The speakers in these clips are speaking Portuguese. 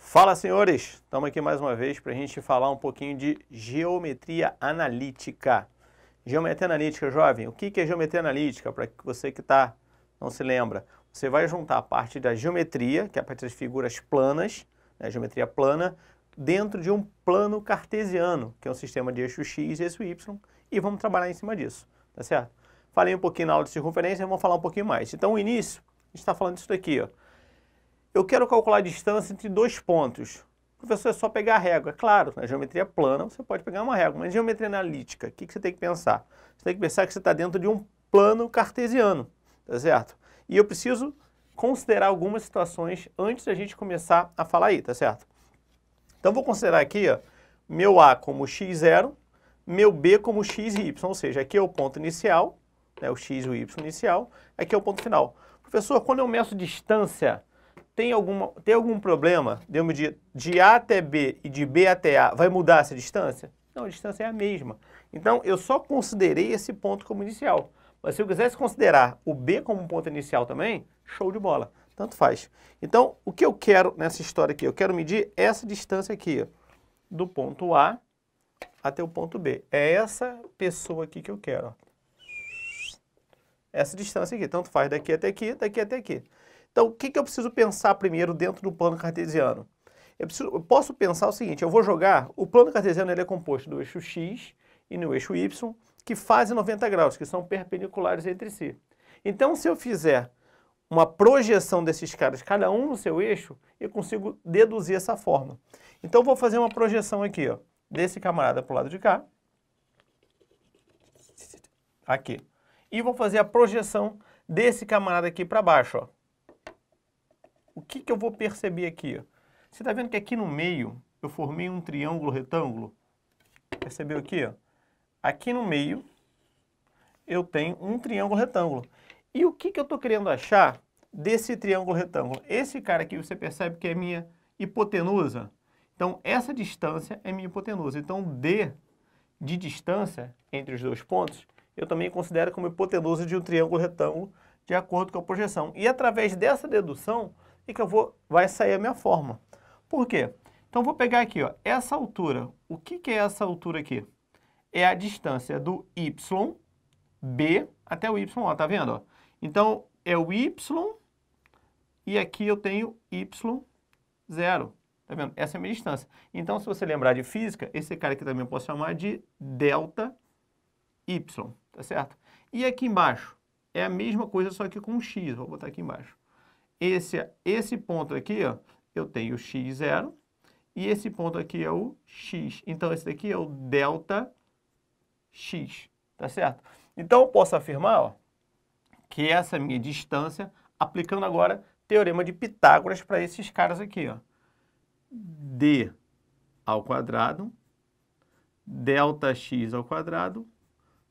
Fala, senhores! Estamos aqui mais uma vez para a gente falar um pouquinho de geometria analítica. Geometria analítica, jovem, o que é geometria analítica? Para você que não se lembra, você vai juntar a parte da geometria, que é a parte das figuras planas, né, geometria plana, dentro de um plano cartesiano, que é um sistema de eixo X e eixo Y, e vamos trabalhar em cima disso, tá certo? Falei um pouquinho na aula de circunferência, vamos falar um pouquinho mais. Então, o início, a gente está falando disso daqui, ó. Eu quero calcular a distância entre dois pontos. Professor, é só pegar a régua. Claro, na geometria plana você pode pegar uma régua, mas em geometria analítica, o que você tem que pensar? Você tem que pensar que você está dentro de um plano cartesiano, tá certo? E eu preciso considerar algumas situações antes da gente começar a falar aí, tá certo? Então, vou considerar aqui, ó, meu A como x0, meu B como x e y, ou seja, aqui é o ponto inicial, né, o x e o y inicial, aqui é o ponto final. Professor, quando eu meço distância, tem algum problema de eu medir de A até B e de B até A, vai mudar essa distância? Não, a distância é a mesma. Então, eu só considerei esse ponto como inicial. Mas se eu quisesse considerar o B como um ponto inicial também, show de bola. Tanto faz. Então, o que eu quero nessa história aqui? Eu quero medir essa distância aqui, ó, do ponto A até o ponto B. É essa pessoa aqui que eu quero, ó. Essa distância aqui. Tanto faz daqui até aqui, daqui até aqui. Então, o que eu preciso pensar primeiro dentro do plano cartesiano? Eu posso pensar o seguinte, eu vou jogar, o plano cartesiano ele é composto do eixo X e no eixo Y, que fazem 90 graus, que são perpendiculares entre si. Então, se eu fizer uma projeção desses caras, cada um no seu eixo, eu consigo deduzir essa forma. Então, eu vou fazer uma projeção aqui, ó, desse camarada para o lado de cá, aqui. E vou fazer a projeção desse camarada aqui para baixo, ó. O que eu vou perceber aqui? Você está vendo que aqui no meio eu formei um triângulo retângulo? Percebeu aqui? Ó? Aqui no meio eu tenho um triângulo retângulo. E o que eu estou querendo achar desse triângulo retângulo? Esse cara aqui você percebe que é minha hipotenusa. Então essa distância é minha hipotenusa. Então D de distância entre os dois pontos eu também considero como hipotenusa de um triângulo retângulo de acordo com a projeção. E através dessa dedução vai sair a minha forma. Por quê? Então, vou pegar aqui, ó, essa altura. O que é essa altura aqui? É a distância do YB até o Y, ó, tá vendo? Ó? Então, é o Y e aqui eu tenho Y0. Tá vendo? Essa é a minha distância. Então, se você lembrar de física, esse cara aqui também eu posso chamar de delta Y, tá certo? E aqui embaixo é a mesma coisa, só que com um X. Vou botar aqui embaixo. Esse ponto aqui, ó, eu tenho o x0 e esse ponto aqui é o x. Então, esse daqui é o delta x, tá certo? Então, eu posso afirmar, ó, que essa é a minha distância, aplicando agora teorema de Pitágoras para esses caras aqui, ó. D ao quadrado, delta x ao quadrado,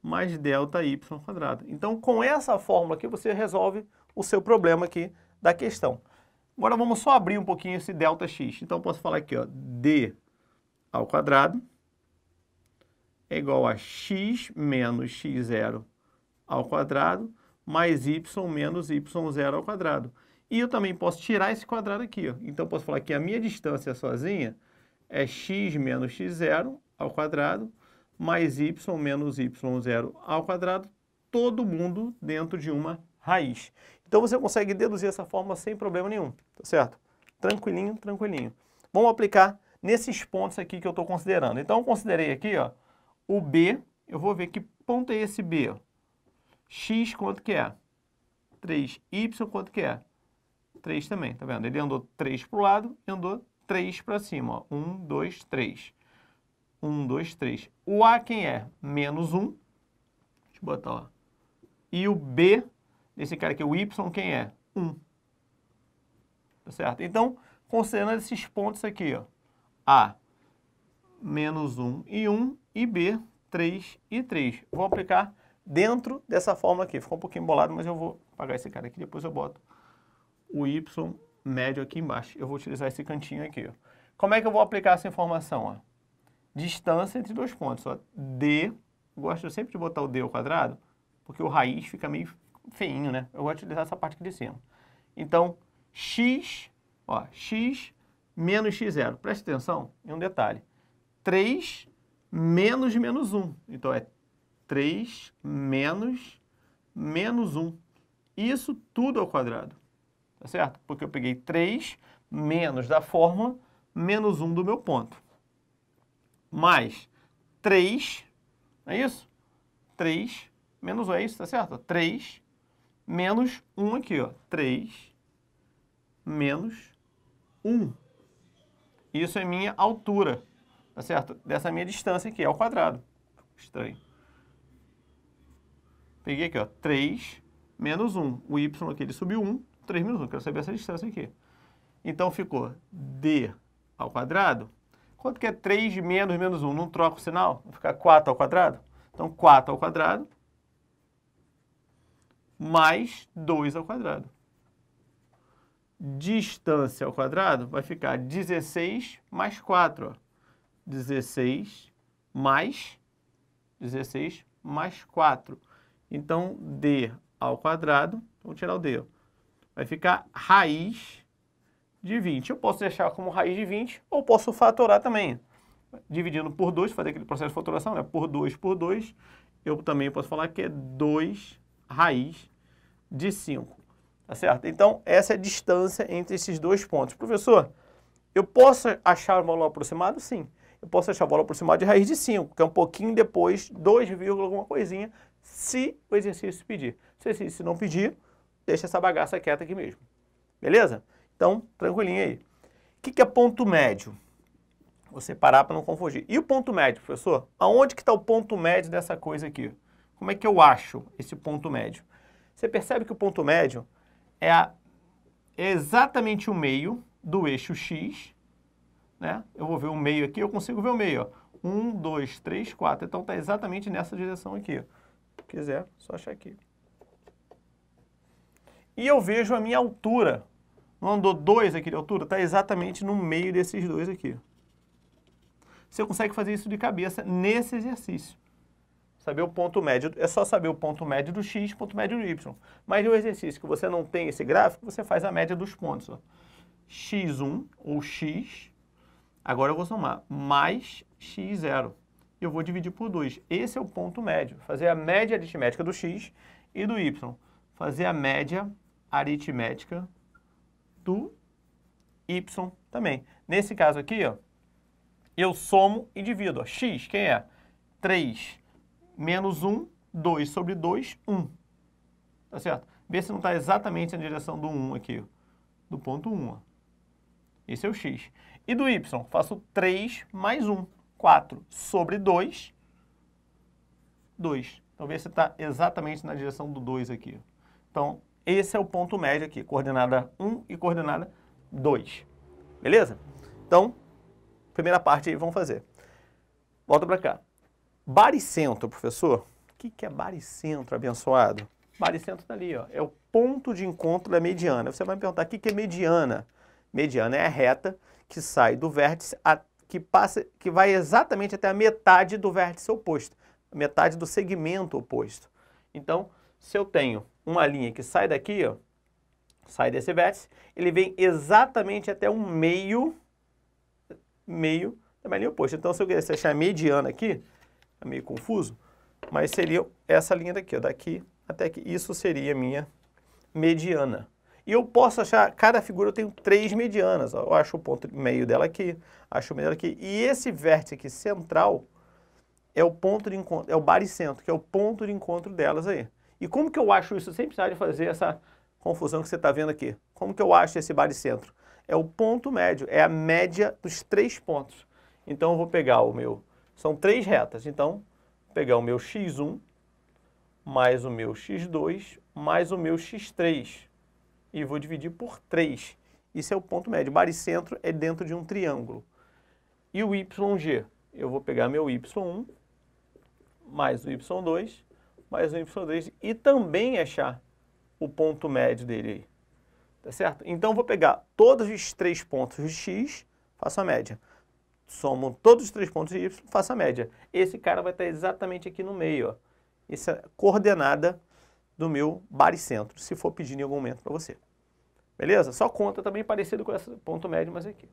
mais delta y ao quadrado. Então, com essa fórmula aqui, você resolve o seu problema aqui da questão. Agora vamos só abrir um pouquinho esse delta x. Então eu posso falar aqui, ó, d ao quadrado é igual a x menos x0 ao quadrado mais y menos y0 ao quadrado. E eu também posso tirar esse quadrado aqui, ó. Então eu posso falar que a minha distância sozinha é x menos x0 ao quadrado mais y menos y0 ao quadrado, todo mundo dentro de uma raiz. Então, você consegue deduzir essa forma sem problema nenhum, tá certo? Tranquilinho, tranquilinho. Vamos aplicar nesses pontos aqui que eu estou considerando. Então, eu considerei aqui, ó, o B, eu vou ver que ponto é esse B, ó. X quanto que é? 3. Y quanto que é? 3 também, tá vendo? Ele andou 3 para o lado e andou 3 para cima, ó. 1, 2, 3. 1, 2, 3. O A quem é? Menos 1. Deixa eu botar, ó. E o B, esse cara aqui, o Y, quem é? 1. Tá certo? Então, considerando esses pontos aqui, ó. A, menos 1 e 1, e B, 3 e 3. Vou aplicar dentro dessa forma aqui. Ficou um pouquinho embolado, mas eu vou apagar esse cara aqui, depois eu boto o Y médio aqui embaixo. Eu vou utilizar esse cantinho aqui, ó. Como é que eu vou aplicar essa informação, ó? Distância entre dois pontos, ó. D, eu gosto sempre de botar o D ao quadrado, porque o raiz fica meio feinho, né? Eu vou utilizar essa parte aqui de cima. Então, x, ó, x menos x0. Preste atenção em um detalhe. 3 menos menos 1. Então, é 3 menos menos 1. Isso tudo ao quadrado. Tá certo? Porque eu peguei 3 menos da fórmula menos 1 do meu ponto. Mais 3, é isso? 3 menos 1, é isso, tá certo? 3 menos 1 aqui, ó. 3 menos 1. Isso é minha altura, tá certo? Dessa minha distância aqui, ao quadrado. Estranho. Peguei aqui, ó, 3 menos 1. O y aqui, ele subiu 1, 3 menos 1. Quero saber essa distância aqui. Então, ficou d ao quadrado. Quanto que é 3 menos menos 1? Não troca o sinal? Vai ficar 4 ao quadrado? Então, 4 ao quadrado mais 2 ao quadrado. Distância ao quadrado vai ficar 16 mais 4. Ó. 16 mais 4. Então, d ao quadrado, vamos tirar o d, ó, vai ficar raiz de 20. Eu posso deixar como raiz de 20 ou posso fatorar também. Dividindo por 2, fazer aquele processo de fatoração, né? Por 2 por 2, eu também posso falar que é 2 raiz de 5. Tá certo? Então, essa é a distância entre esses dois pontos. Professor, eu posso achar o valor aproximado? Sim. Eu posso achar o valor aproximado de raiz de 5, que é um pouquinho depois, 2, alguma coisinha, se o exercício pedir. Se o exercício não pedir, deixa essa bagaça quieta aqui mesmo. Beleza? Então, tranquilinho aí. O que é ponto médio? Vou separar para não confundir. E o ponto médio, professor? Aonde que está o ponto médio dessa coisa aqui? Como é que eu acho esse ponto médio? Você percebe que o ponto médio é exatamente o meio do eixo x, né? Eu vou ver o meio aqui, eu consigo ver o meio, ó. 1, 2, 3, 4. Então, está exatamente nessa direção aqui. Se quiser, só achar aqui. E eu vejo a minha altura. Não andou 2 aqui de altura? Está exatamente no meio desses dois aqui. Você consegue fazer isso de cabeça nesse exercício. Saber o ponto médio. É só saber o ponto médio do x, ponto médio do y. Mas no exercício que você não tem esse gráfico, você faz a média dos pontos. Ó. x1 ou x, agora eu vou somar, mais x0. Eu vou dividir por 2. Esse é o ponto médio. Fazer a média aritmética do x e do y. Fazer a média aritmética do y também. Nesse caso aqui, ó, eu somo e divido. Ó. X, quem é? 3 menos 1, 2 sobre 2, 1. Tá certo? Vê se não está exatamente na direção do 1 aqui, ó, do ponto 1. Ó. Esse é o x. E do y, faço 3 mais 1, 4 sobre 2, 2. Então, vê se está exatamente na direção do 2 aqui. Então, esse é o ponto médio aqui, coordenada 1 e coordenada 2. Beleza? Então, primeira parte aí, vamos fazer. Volta para cá. Baricentro, professor. O que é baricentro, abençoado? Baricentro está ali, ó. É o ponto de encontro da mediana. Você vai me perguntar, o que é mediana? Mediana é a reta que sai do vértice, que vai exatamente até a metade do vértice oposto. A metade do segmento oposto. Então, se eu tenho uma linha que sai daqui, ó, sai desse vértice, ele vem exatamente até um meio da minha linha oposta. Então, se eu quisesse achar a mediana aqui, é meio confuso, mas seria essa linha daqui, ó, daqui até aqui. Isso seria a minha mediana. E eu posso achar, cada figura eu tenho 3 medianas. Ó. Eu acho o ponto meio dela aqui, acho o meio dela aqui. E esse vértice aqui central é o ponto de encontro, é o baricentro, que é o ponto de encontro delas aí. E como que eu acho isso? Sem precisar de fazer essa confusão que você está vendo aqui. Como que eu acho esse baricentro? É o ponto médio, é a média dos 3 pontos. Então, eu vou pegar o meu... São 3 retas. Então, vou pegar o meu x1, mais o meu x2, mais o meu x3. E vou dividir por 3. Isso é o ponto médio. O baricentro é dentro de um triângulo. E o YG? Eu vou pegar meu y1, mais o y2, mais o y3 e também achar o ponto médio dele aí. Tá certo? Então, vou pegar todos os 3 pontos de x, faço a média. Somo todos os 3 pontos de y, faço a média. Esse cara vai estar exatamente aqui no meio. Ó. Essa é a coordenada do meu baricentro, se for pedir em algum momento para você. Beleza? Só conta também parecido com esse ponto médio, mas aqui.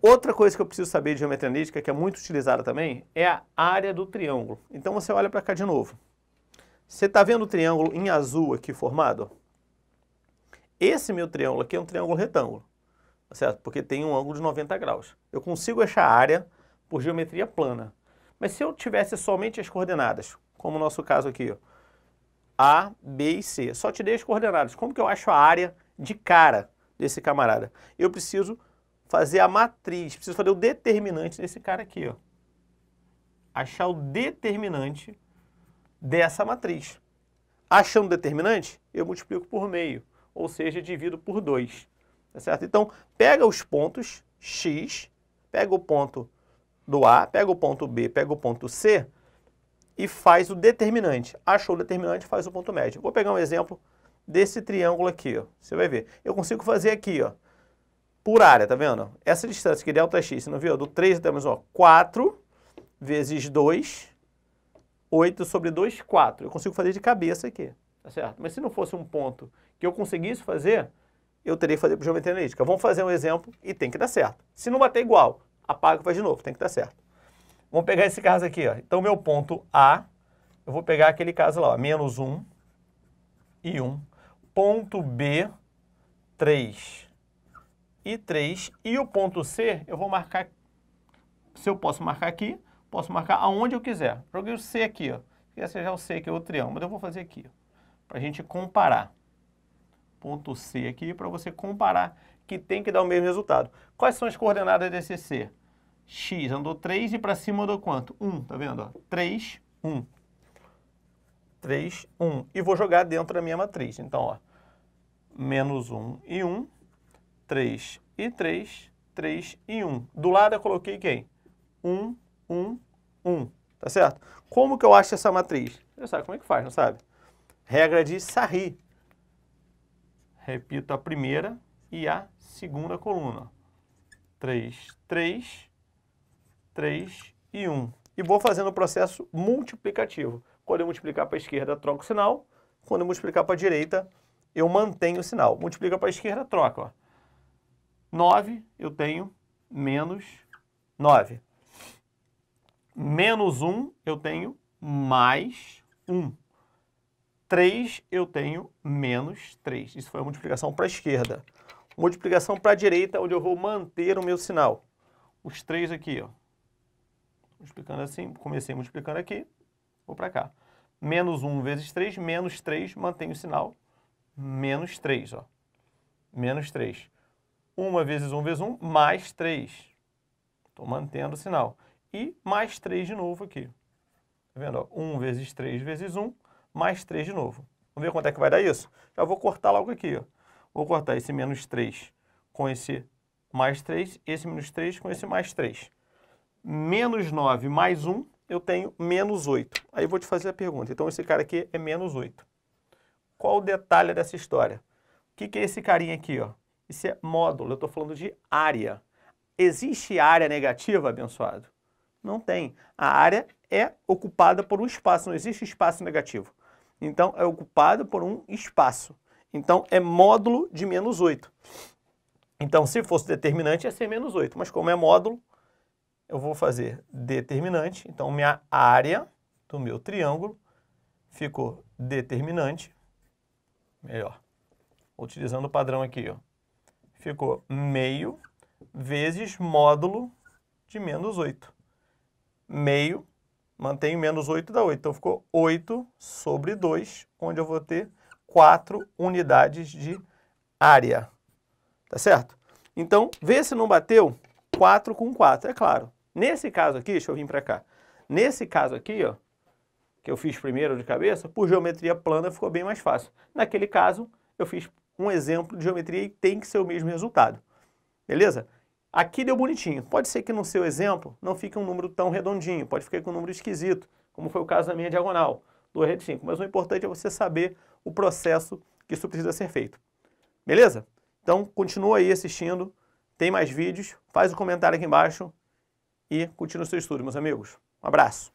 Outra coisa que eu preciso saber de geometria analítica, que é muito utilizada também, é a área do triângulo. Então você olha para cá de novo. Você está vendo o triângulo em azul aqui formado? Esse meu triângulo aqui é um triângulo retângulo, tá certo? Porque tem um ângulo de 90 graus. Eu consigo achar a área por geometria plana. Mas se eu tivesse somente as coordenadas, como no nosso caso aqui, ó, A, B e C, só te dei as coordenadas. Como que eu acho a área de cara desse camarada? Eu preciso fazer a matriz, preciso fazer o determinante desse cara aqui, ó. Achar o determinante dessa matriz. Achando o determinante, eu multiplico por meio, ou seja, divido por 2. Tá certo? Então, pega os pontos X, pega o ponto do A, pega o ponto B, pega o ponto C e faz o determinante. Achou o determinante, faz o ponto médio. Vou pegar um exemplo desse triângulo aqui, ó. Você vai ver. Eu consigo fazer aqui, ó, por área, tá vendo? Essa distância aqui, delta x, você não viu? Do 3 até mais 1, 4 vezes 2, 8 sobre 2, 4. Eu consigo fazer de cabeça aqui, tá certo? Mas se não fosse um ponto que eu conseguisse fazer, eu teria que fazer por geometria analítica. Vamos fazer um exemplo e tem que dar certo. Se não bater igual, apaga e faz de novo, tem que dar certo. Vamos pegar esse caso aqui, ó. Então, meu ponto A, eu vou pegar aquele caso lá, ó, menos 1 e 1. Ponto B, 3 e 3. E o ponto C, eu vou marcar, se eu posso marcar aqui, posso marcar aonde eu quiser. Joguei o C aqui, ó. Esse já é o C, que é o triângulo, mas eu vou fazer aqui, ó, para a gente comparar. Ponto C aqui, para você comparar, que tem que dar o mesmo resultado. Quais são as coordenadas desse C? X andou 3 e para cima andou quanto? 1, tá vendo? Ó? 3, 1. 3, 1. E vou jogar dentro da minha matriz. Então, ó, menos 1 e 1, 3 e 3, 3 e 1. Do lado eu coloquei quem? 1, 1, 1. Tá certo? Como que eu acho essa matriz? Você sabe como é que faz, não sabe? Regra de Sarri. Repito a primeira e a segunda coluna. 3, 3, 3 e 1. E vou fazendo o processo multiplicativo. Quando eu multiplicar para a esquerda, troco o sinal. Quando eu multiplicar para a direita, eu mantenho o sinal. Multiplica para a esquerda, troca. Ó. 9, eu tenho menos 9. Menos 1, eu tenho mais 1. 3, eu tenho menos 3. Isso foi a multiplicação para a esquerda. Multiplicação para a direita, onde eu vou manter o meu sinal. Os 3 aqui, ó. Multiplicando assim, comecei multiplicando aqui, vou para cá. Menos 1 vezes 3, menos 3, mantenho o sinal. Menos 3, ó. Menos 3. 1 vezes 1 vezes 1, mais 3. Estou mantendo o sinal. E mais 3 de novo aqui. Tá vendo? Ó? 1 vezes 3 vezes 1, mais 3 de novo. Vamos ver quanto é que vai dar isso? Já vou cortar logo aqui, ó. Vou cortar esse menos 3 com esse mais 3, esse menos 3 com esse mais 3. Menos 9 mais 1, eu tenho menos 8. Aí eu vou te fazer a pergunta. Então, esse cara aqui é menos 8. Qual o detalhe dessa história? O que é esse carinha aqui, ó? Isso é módulo, eu estou falando de área. Existe área negativa, abençoado? Não tem. A área é ocupada por um espaço, não existe espaço negativo. Então, é ocupada por um espaço. Então, é módulo de menos 8. Então, se fosse determinante, ia ser menos 8. Mas como é módulo, eu vou fazer determinante. Então, minha área do meu triângulo ficou determinante. Melhor. Utilizando o padrão aqui, ó. Ficou meio vezes módulo de menos 8. Meio, mantenho menos 8 dá 8. Então, ficou 8 sobre 2, onde eu vou ter 4 unidades de área. Tá certo? Então, vê se não bateu 4 com 4. É claro. Nesse caso aqui, deixa eu vir para cá. Nesse caso aqui, ó, que eu fiz primeiro de cabeça, por geometria plana ficou bem mais fácil. Naquele caso, eu fiz um exemplo de geometria e tem que ser o mesmo resultado. Beleza? Aqui deu bonitinho. Pode ser que no seu exemplo não fique um número tão redondinho, pode ficar com um número esquisito, como foi o caso da minha diagonal, 2 rede 5. Mas o importante é você saber o processo que isso precisa ser feito. Beleza? Então, continua aí assistindo, tem mais vídeos, faz o comentário aqui embaixo e continua o seu estudo, meus amigos. Um abraço!